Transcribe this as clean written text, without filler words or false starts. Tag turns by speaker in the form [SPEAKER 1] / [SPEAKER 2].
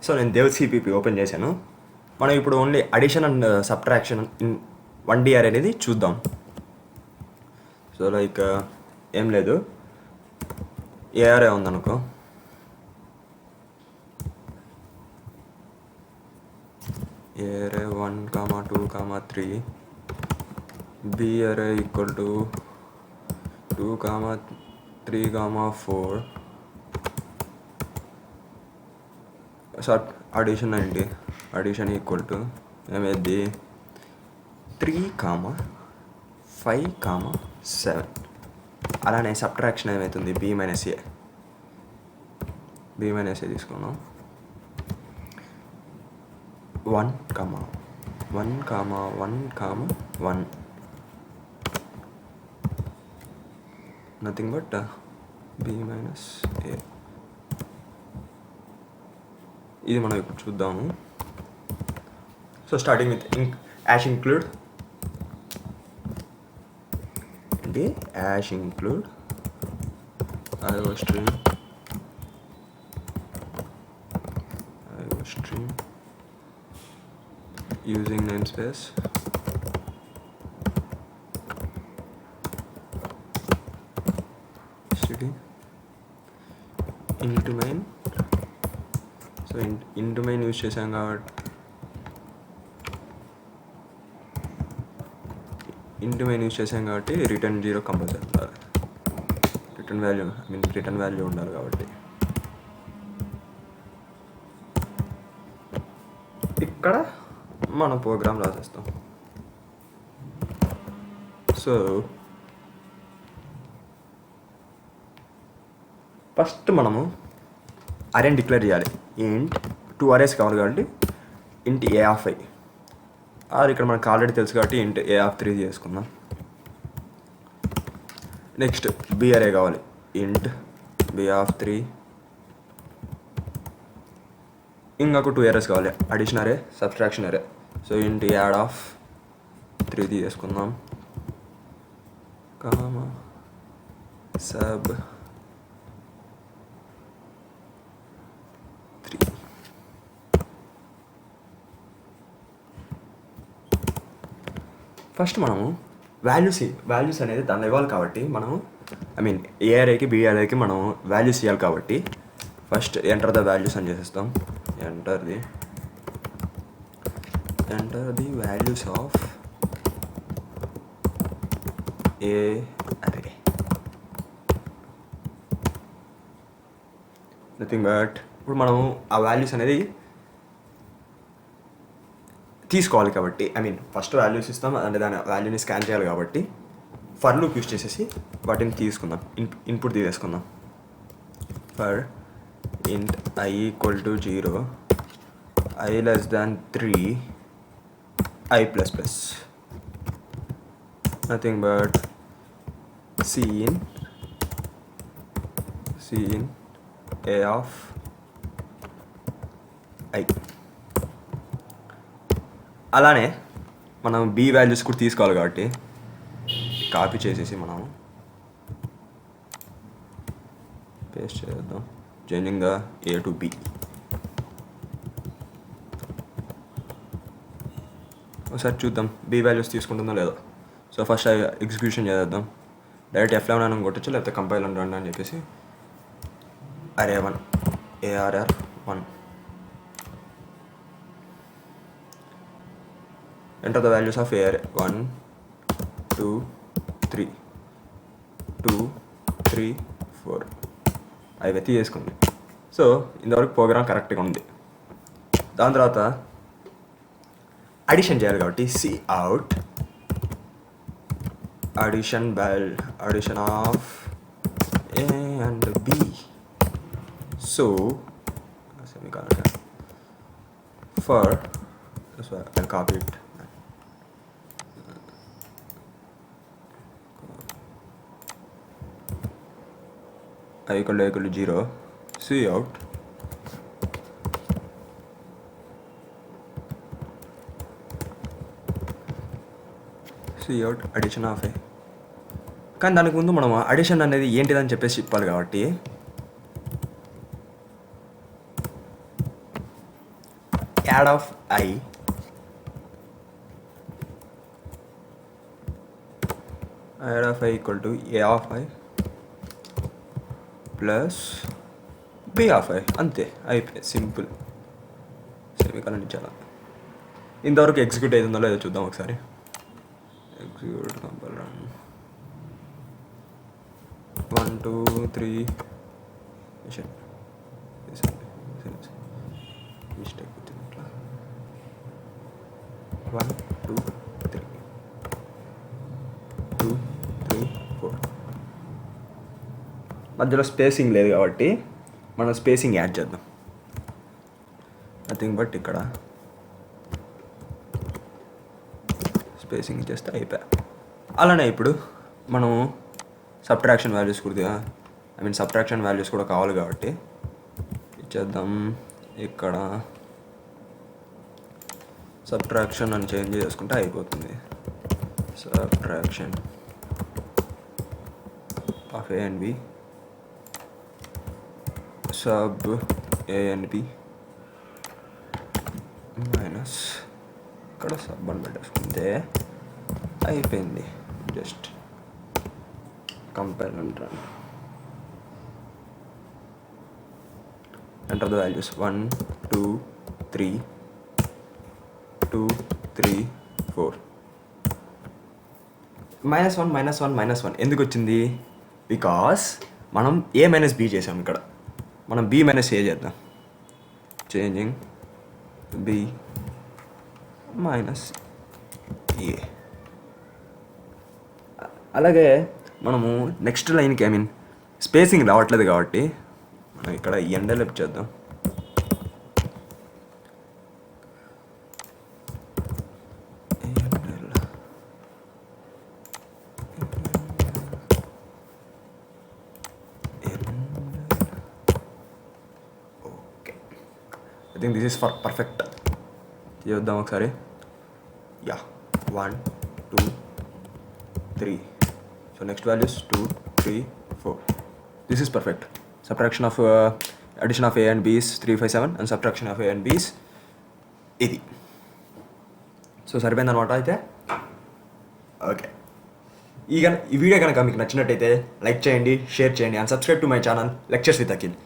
[SPEAKER 1] So నేను Dev CPP open చేశాను. మనం ఇప్పుడు only addition and subtraction in 1D అరే అనేది చూద్దాం. సో లైక్ ఏం లేదు, ఏ అరే ఉందనుకో, ఏ అరే 1, 2, 3, బి అరే ఈక్వల్ టు 2, 3, 4. సబ్ అడిషన్ ఏంటి, అడిషన్ ఈక్వల్ టు ఏమైంది 3, 5, 7. అలానే సబ్ట్రాక్షన్ ఏమవుతుంది బి మైనస్ ఏ తీసుకున్నాం. 1, 1, nothing but B minus A. ఇది మనం ఇప్పుడు చూద్దాము. So starting with hash include ఏంటి, hash include IO stream using namespace city into main. So into main use చేసాం కాబట్టి రిటర్న్ 0 కంపల్సరీ ఉండాలి. రిటర్న్ వాల్యూ ఉండాలి కాబట్టి ఇక్కడ మనం ప్రోగ్రామ్ రాసేస్తాం. సో ఫస్ట్ మనము అరేని డిక్లేర్ చేయాలి. ఇంట్ 2 అరేస్ కావాలి కాబట్టి ఇంట్ ఏ ఆఫ్ ఐ, ఆర్ ఇక్కడ మనకు ఆల్రెడీ తెలుసు కాబట్టి ఇంట్ ఏ ఆఫ్ 3 చేసుకుందాం. నెక్స్ట్ బి అరే కావాలి, ఇంట్ బి ఆఫ్ 3. ఇంకొక 2 అరేస్ కావాలి, అడిషన్ అరే, సబ్ట్రాక్షన్ అరే. సో ఇంట్ యాడ్ ఆఫ్ 3 తీసుకుందాం, సబ్ 3. ఫస్ట్ మనము వాల్యూస్ అనేది దానిలో ఇవ్వాలి కాబట్టి మనము ఏ అరేకి బి అరేకి మనం వాల్యూస్ ఇవ్వాలి కాబట్టి ఫస్ట్ ఎంటర్ ద వాల్యూస్ అని చేసేస్తాం. ఎంటర్ ది వాల్యూస్ ఆఫ్ ఏ అరే, నథింగ్ బట్ ఇప్పుడు మనం ఆ వాల్యూస్ అనేది తీసుకోవాలి కాబట్టి ఫస్ట్ వాల్యూస్ ఇస్తాం అంటే దాని వాల్యూని స్కాన్ చేయాలి కాబట్టి ఫర్ లూప్ యూస్ చేసేసి వాటిని తీసుకుందాం, ఇన్పుట్ తీసేసుకుందాం. ఫర్ ఇంట్ I equal to 0, I less than 3, I plus plus, nothing but cin a of I. అలానే మనం బి వాల్యూస్ కూడా తీసుకోవాలి కాబట్టి కాపీ చేసేసి మనం పేస్ట్ చేద్దాం, changing the A to be. ఒకసారి చూద్దాం బి వాల్యూస్ తీసుకుంటుందో లేదో. సో ఫస్ట్ ఎగ్జిక్యూషన్ చేద్దాం. డైరెక్ట్ F11 అని కొట్టచ్చు, లేకపోతే కంపైల్ అని రండి అని చెప్పేసి అరే 1 ARR 1. Enter the values of ARray 1, 2, 3, 4 అవి వెతి చేసుకుంది. సో ఇంతవరకు ప్రోగ్రామ్ కరెక్ట్గా ఉంది. దాని తర్వాత అడిషన్ చేయాలి కాబట్టి C out addition of A and B. So for I'll copy it. I equal to 0, C out addition of A. కానీ దానికి ముందు మనం అడిషన్ అనేది ఏంటిదని చెప్పేసి చెప్పాలి కాబట్టి add of i equal to a of i plus b of i, అంతే అయిపోయింది, సింపుల్. సెమీకాలన్ ఇచ్చాను. ఇంతవరకు ఎగ్జిక్యూట్ అవుతుందో లేదో చూద్దాం ఒకసారి. ఎగ్జిక్యూట్ కంపల్ రన్ 1 2 3 మిస్టేక్ వచ్చింది ఇట్లా 1 2 3 2 3 4. మధ్యలో స్పేసింగ్ లేదు కాబట్టి మనం స్పేసింగ్ యాడ్ చేద్దాం. నథింగ్ బట్ ఇక్కడ స్పేసింగ్ చేస్తే అయిపోయా. అలానే ఇప్పుడు మనం సబ్ట్రాక్షన్ వాల్యూస్ కూడా సబ్ట్రాక్షన్ వాల్యూస్ కూడా కావాలి కాబట్టి ఇచ్చేద్దాం. ఇక్కడ సబ్ట్రాక్షన్ అని చేంజ్ చేసుకుంటే అయిపోతుంది. Subtraction of A and b sub a and b minus ఇక్కడ సబ్ అని పెట్టేసుకుంటే అయిపోయింది. Just compare and run. Enter the values 1 2 3 2 3 4. -1 ఎందుకు వచ్చింది? బికాస్ మనం ఏ మైనస్ బి చేసాం. ఇక్కడ మనం బి మైనస్ ఏ చేద్దాం. చేంజింగ్ బి మైనస్ ఏ. అలాగే మనము నెక్స్ట్ లైన్కి స్పేసింగ్ రావట్లేదు కాబట్టి మనం ఇక్కడ ఎండలెప్ చేద్దాం. Okay, I think this is for perfect. చేద్దాం ఒకసారి. Yeah 1 2 3. So next value is 2 3 4. This is perfect. Subtraction of addition of a and b is 3 5 7 and subtraction of a and b is ఇది. So సరిపోయింది అనమాట. అయితే okay, ఈ video కనుక మీకు నచ్చినట్టయితే లైక్ చేయండి, షేర్ చేయండి and subscribe to my channel lectures with Akhil.